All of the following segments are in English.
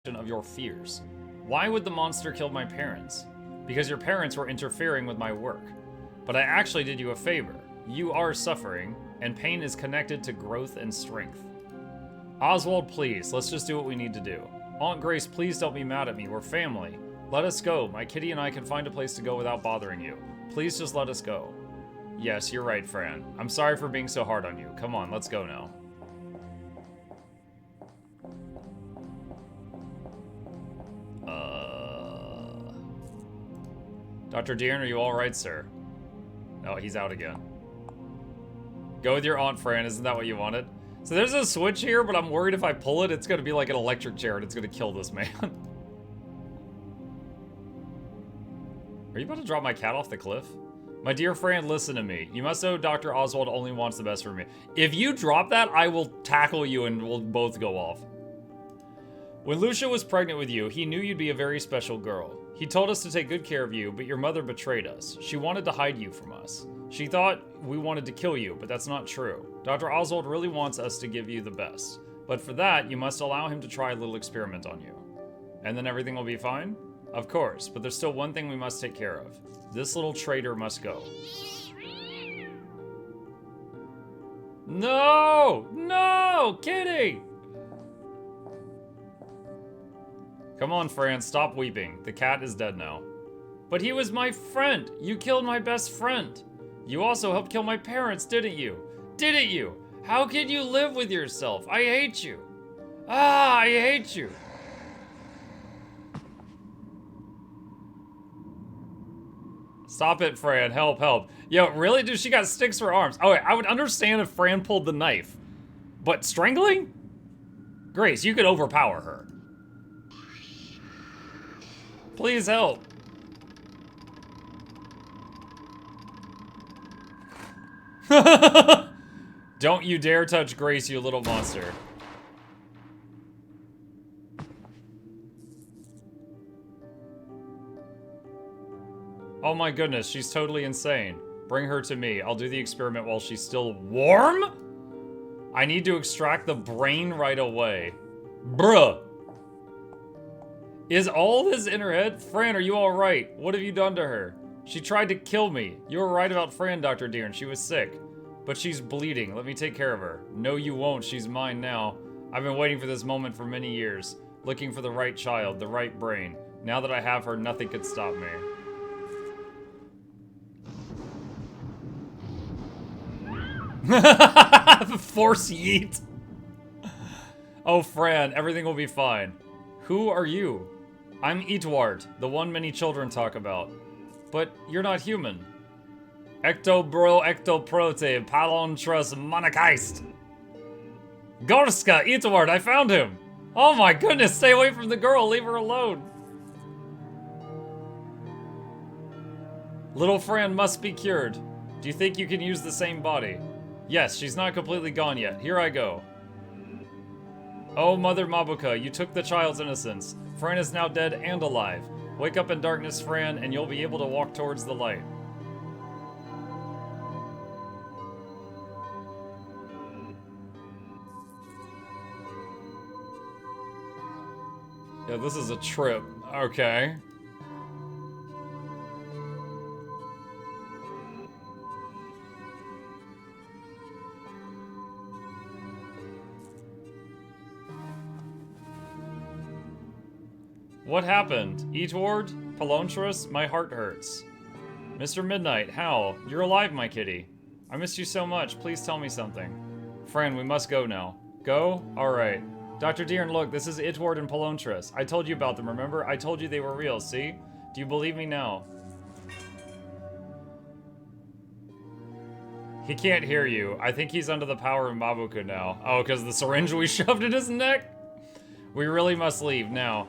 of your fears. Why would the monster kill my parents? Because your parents were interfering with my work. But I actually did you a favor. You are suffering, and pain is connected to growth and strength. Oswald, please, let's just do what we need to do. Aunt Grace, please don't be mad at me. We're family. Let us go. My kitty and I can find a place to go without bothering you. Please just let us go. Yes, you're right, Fran. I'm sorry for being so hard on you. Come on, let's go now. Dr. Deern, are you alright, sir? Oh, he's out again. Go with your Aunt Fran, isn't that what you wanted? So there's a switch here, but I'm worried if I pull it, it's gonna be like an electric chair and it's gonna kill this man. Are you about to drop my cat off the cliff? My dear Fran, listen to me. You must know Dr. Oswald only wants the best for me. If you drop that, I will tackle you and we'll both go off. When Lucia was pregnant with you, he knew you'd be a very special girl. He told us to take good care of you, but your mother betrayed us. She wanted to hide you from us. She thought we wanted to kill you, but that's not true. Dr. Oswald really wants us to give you the best. But for that, you must allow him to try a little experiment on you. And then everything will be fine? Of course, but there's still one thing we must take care of. This little traitor must go. No! No! Kitty! Come on, Fran, stop weeping. The cat is dead now. But he was my friend. You killed my best friend. You also helped kill my parents, didn't you? Didn't you? How can you live with yourself? I hate you. Ah, I hate you. Stop it, Fran. Help, help. Yo, really? Dude, she got sticks for arms. Oh, wait, I would understand if Fran pulled the knife. But strangling? Grace, you could overpower her. Please help. Don't you dare touch Grace, you little monster. Oh my goodness, she's totally insane. Bring her to me. I'll do the experiment while she's still warm? I need to extract the brain right away. Bruh. Is all this in her head? Fran, are you alright? What have you done to her? She tried to kill me. You were right about Fran, Dr. Deern. She was sick. But she's bleeding. Let me take care of her. No, you won't. She's mine now. I've been waiting for this moment for many years. Looking for the right child, the right brain. Now that I have her, nothing could stop me. Force yeet. Oh, Fran, everything will be fine. Who are you? I'm Edward, the one many children talk about. But you're not human. Ectobro ectoprote palontras monarchist. Gorska, Edward, I found him. Oh my goodness, stay away from the girl, leave her alone. Little Fran must be cured. Do you think you can use the same body? Yes, she's not completely gone yet. Here I go. Oh, Mother Mabuka, you took the child's innocence. Fran is now dead and alive. Wake up in darkness, Fran, and you'll be able to walk towards the light. Yeah, this is a trip. Okay. What happened? Edward? Palontras? My heart hurts. Mr. Midnight, Hal, you're alive, my kitty. I missed you so much. Please tell me something. Fran, we must go now. Go? Alright. Dr. Deern, look, this is Edward and Palontras. I told you about them, remember? I told you they were real, see? Do you believe me now? He can't hear you. I think he's under the power of Mabuka now. Oh, because the syringe we shoved in his neck? We really must leave now.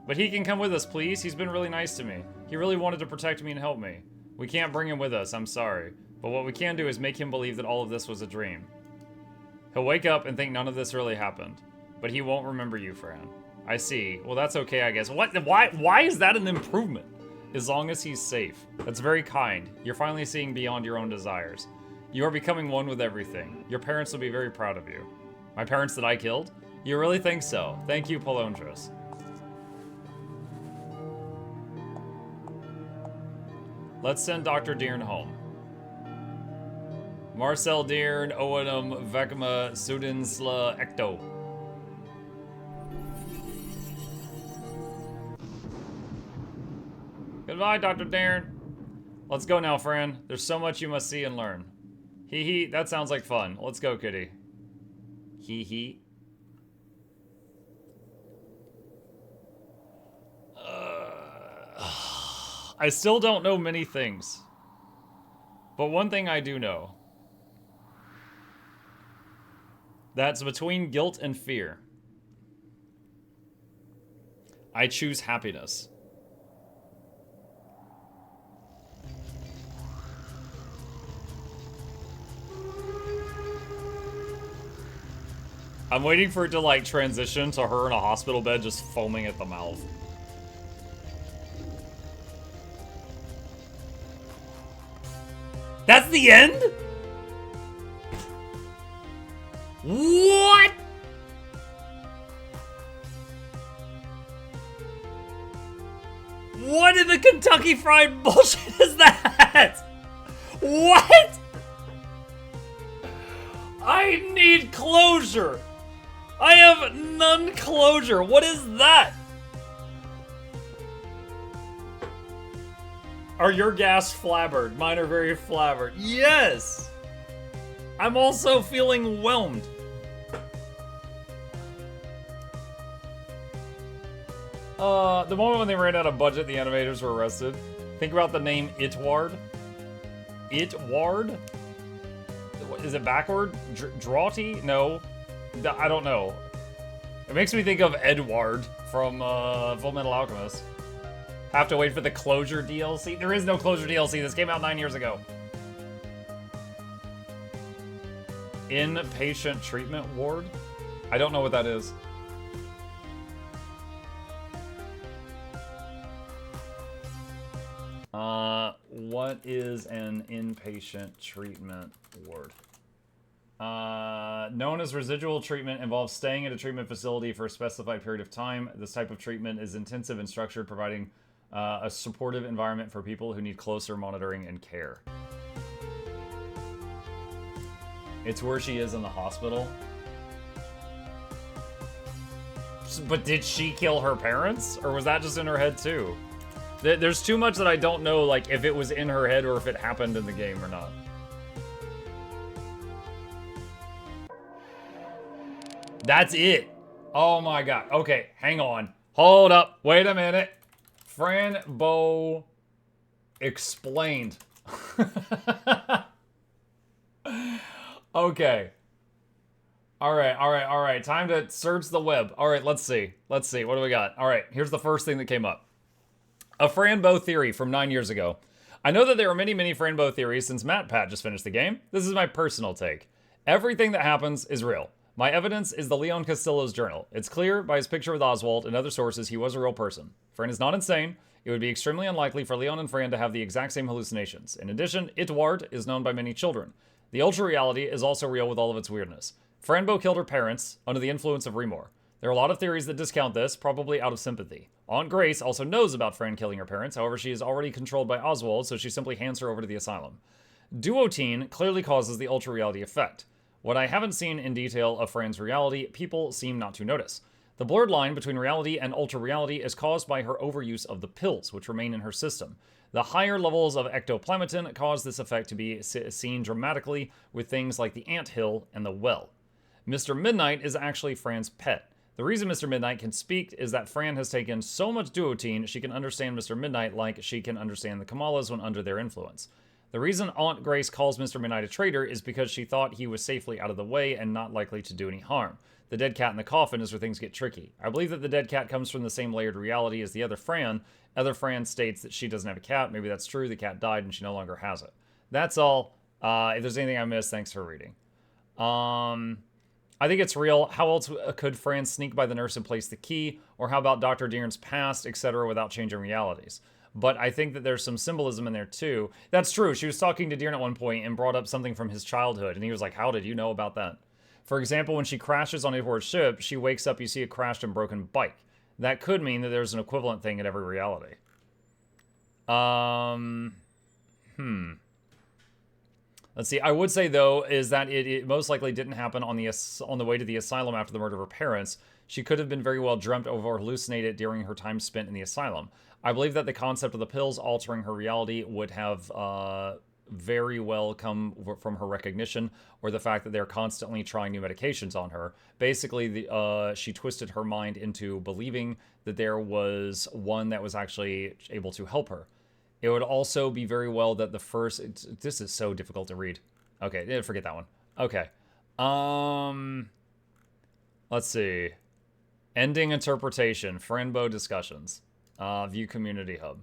But he can come with us, please. He's been really nice to me. He really wanted to protect me and help me. We can't bring him with us, I'm sorry. But what we can do is make him believe that all of this was a dream. He'll wake up and think none of this really happened. But he won't remember you, Fran. I see. Well, that's okay, I guess. What? Why is that an improvement? As long as he's safe. That's very kind. You're finally seeing beyond your own desires. You are becoming one with everything. Your parents will be very proud of you. My parents that I killed? You really think so? Thank you, Polondros. Let's send Dr. Deern home. Marcel Deern, Owenum, Vekma, Sudinsla, Ecto. Goodbye, Dr. Deern. Let's go now, friend. There's so much you must see and learn. Hee hee, that sounds like fun. Let's go, kitty. Hee hee. I still don't know many things. But one thing I do know. That's between guilt and fear. I choose happiness. I'm waiting for it to, like, transition to her in a hospital bed just foaming at the mouth. That's the end? What? What in the Kentucky Fried bullshit is that? What? I need closure. I have none closure. What is that? Are your gas flabbered? Mine are very flabbered. Yes! I'm also feeling whelmed. The moment when they ran out of budget, the animators were arrested. Think about the name Itward. Itward? Is it backward? Drawty? No. I don't know. It makes me think of Edward from Full Metal Alchemist. Have to wait for the Closure DLC? There is no Closure DLC. This came out 9 years ago. Inpatient treatment ward? I don't know what that is. What is an inpatient treatment ward? Known as residual treatment, involves staying at a treatment facility for a specified period of time. This type of treatment is intensive and structured, providing a supportive environment for people who need closer monitoring and care. It's where she is in the hospital. But did she kill her parents? Or was that just in her head too? There's too much that I don't know, like, if it was in her head or if it happened in the game or not. That's it. Oh my god. Okay, hang on. Hold up. Wait a minute. Fran Bow explained. Okay. Alright. Time to search the web. Alright, let's see. What do we got? Alright, here's the first thing that came up. A Fran Bow theory from 9 years ago. I know that there are many Fran Bow theories since MatPat just finished the game. This is my personal take. Everything that happens is real. My evidence is the Leon Castillo's journal. It's clear by his picture with Oswald and other sources he was a real person. Fran is not insane. It would be extremely unlikely for Leon and Fran to have the exact same hallucinations. In addition, Itward is known by many children. The Ultra reality is also real with all of its weirdness. Fran Bow killed her parents under the influence of Remor. There are a lot of theories that discount this, probably out of sympathy. Aunt Grace also knows about Fran killing her parents, however she is already controlled by Oswald, so she simply hands her over to the asylum. Duotine clearly causes the Ultra reality effect. What I haven't seen in detail of Fran's reality, people seem not to notice. The blurred line between reality and ultra reality is caused by her overuse of the pills, which remain in her system. The higher levels of ectoplasmatin cause this effect to be seen dramatically with things like the ant hill and the well. Mr. Midnight is actually Fran's pet. The reason Mr. Midnight can speak is that Fran has taken so much duotine she can understand Mr. Midnight like she can understand the Kamalas when under their influence. The reason Aunt Grace calls Mr. Midnight a traitor is because she thought he was safely out of the way and not likely to do any harm. The dead cat in the coffin is where things get tricky. I believe that the dead cat comes from the same layered reality as the other Fran. Other Fran states that she doesn't have a cat. Maybe that's true. The cat died and she no longer has it. That's all. If there's anything I missed, thanks for reading. I think it's real. How else could Fran sneak by the nurse and place the key? Or how about Dr. Deern's past, etc., without changing realities? But I think that there's some symbolism in there too. That's true. She was talking to Deern at one point and brought up something from his childhood. And he was like, how did you know about that? For example, when she crashes on Edward's ship, she wakes up, you see a crashed and broken bike. That could mean that there's an equivalent thing in every reality. Let's see. I would say, though, is that it most likely didn't happen on the way to the asylum after the murder of her parents. She could have been very well dreamt of or hallucinated during her time spent in the asylum. I believe that the concept of the pills altering her reality would have very well come from her recognition, or the fact that they're constantly trying new medications on her. Basically, she twisted her mind into believing that there was one that was actually able to help her. It would also be very well that the first... This is so difficult to read. Okay, forget that one. Okay. Let's see. Ending interpretation. Franbo discussions. View community hub.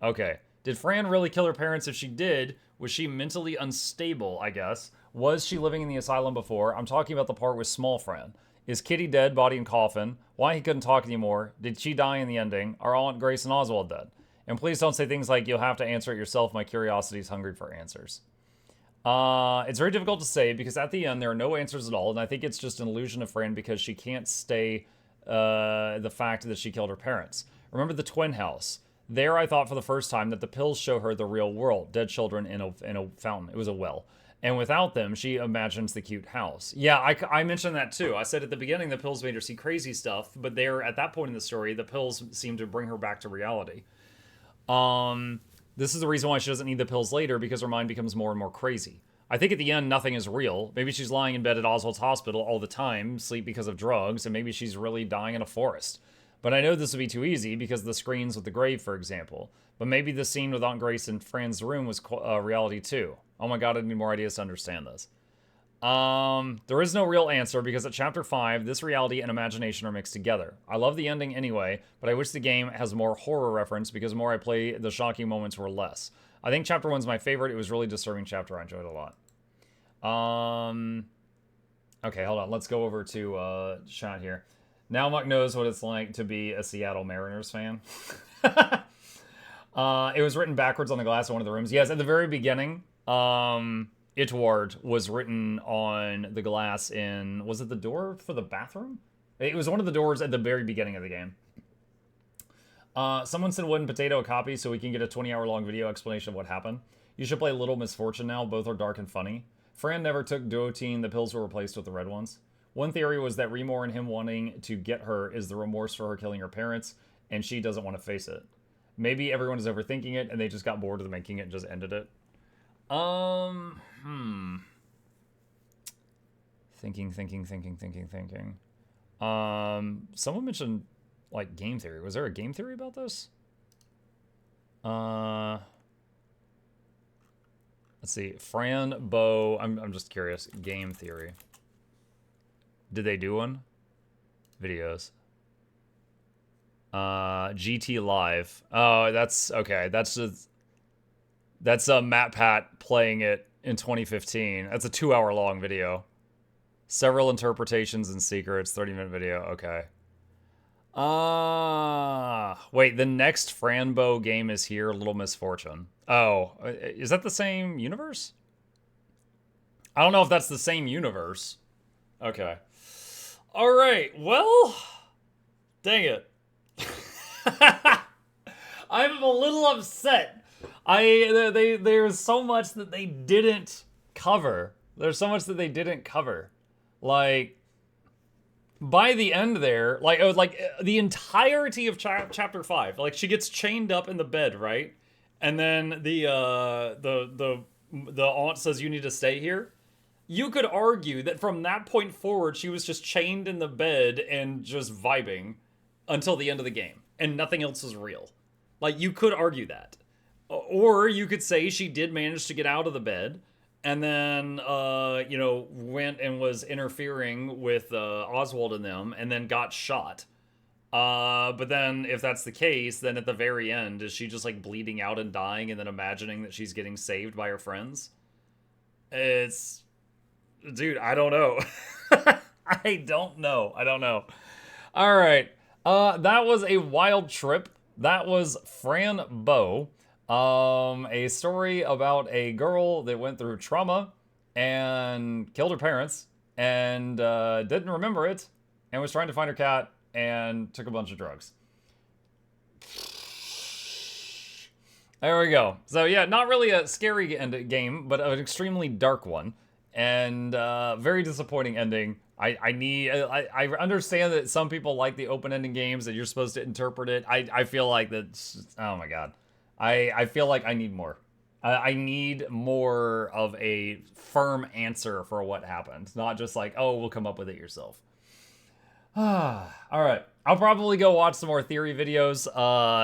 Okay. Did Fran really kill her parents? If she did, was she mentally unstable, I guess? Was she living in the asylum before? I'm talking about the part with small Fran. Is Kitty dead, body and coffin? Why he couldn't talk anymore? Did she die in the ending? Are Aunt Grace and Oswald dead? And please don't say things like, you'll have to answer it yourself. My curiosity is hungry for answers. It's very difficult to say because at the end there are no answers at all. And I think it's just an illusion of Fran because she can't stay the fact that she killed her parents. Remember the twin house. There I thought for the first time that the pills show her the real world. Dead children in a fountain. It was a well. And without them, she imagines the cute house. Yeah, I mentioned that too. I said at the beginning the pills made her see crazy stuff. But there, at that point in the story, the pills seem to bring her back to reality. This is the reason why she doesn't need the pills later, because her mind becomes more and more crazy. I think at the end, nothing is real. Maybe she's lying in bed at Oswald's hospital all the time, sleep because of drugs, and maybe she's really dying in a forest. But I know this would be too easy because of the screens with the grave, for example. But maybe the scene with Aunt Grace in Fran's room was reality too. Oh my god, I need more ideas to understand this. There is no real answer because at Chapter 5, this reality and imagination are mixed together. I love the ending anyway, but I wish the game has more horror reference because the more I play, the shocking moments were less. I think Chapter 1's my favorite. It was a really disturbing chapter. I enjoyed it a lot. Okay, hold on. Let's go over to chat here. Now Muck knows what it's like to be a Seattle Mariners fan. It was written backwards on the glass of one of the rooms. Yes, at the very beginning, Itward was written on the glass in... Was it the door for the bathroom? It was one of the doors at the very beginning of the game. Someone sent Wooden Potato a copy so we can get a 20-hour-long video explanation of what happened. You should play Little Misfortune now. Both are dark and funny. Fran never took Duotine. The pills were replaced with the red ones. One theory was that Remor and him wanting to get her is the remorse for her killing her parents, and she doesn't want to face it. Maybe everyone is overthinking it, and they just got bored of making it and just ended it. Thinking. Someone mentioned, like, game theory. Was there a game theory about this? Let's see. Fran, Bo. I'm just curious. Game theory. Did they do one? Videos. GT Live. Oh, that's okay. That's Matt Pat playing it in 2015. That's a 2-hour long video. Several interpretations and secrets. 30-minute video. Okay. Wait. The next Franbo game is here. Little Misfortune. Oh, is that the same universe? I don't know if that's the same universe. Okay. All right. Well, dang it. I'm a little upset. There's so much that they didn't cover. There's so much that they didn't cover. Like, by the end there, like the entirety of chapter 5, like she gets chained up in the bed, right? And then the aunt says you need to stay here. You could argue that from that point forward, she was just chained in the bed and just vibing until the end of the game, and nothing else is real. Like, you could argue that. Or you could say she did manage to get out of the bed, and then, went and was interfering with Oswald and them, and then got shot. But then, if that's the case, then at the very end, is she just, like, bleeding out and dying, and then imagining that she's getting saved by her friends? It's... Dude, I don't know. I don't know. All right. That was a wild trip. That was Fran Bo. A story about a girl that went through trauma and killed her parents and didn't remember it, and was trying to find her cat, and took a bunch of drugs. There we go. So yeah, not really a scary game, but an extremely dark one, and very disappointing ending. I understand that some people like the open-ending games that you're supposed to interpret it. I feel like that's, oh my god. I feel like I need more. I need more of a firm answer for what happened, not just like, oh, we'll come up with it yourself. All right. I'll probably go watch some more theory videos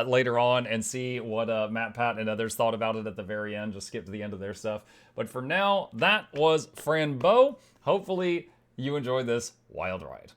later on and see what MatPat and others thought about it at the very end. Just skip to the end of their stuff. But for now, that was Fran Bow. Hopefully you enjoyed this wild ride.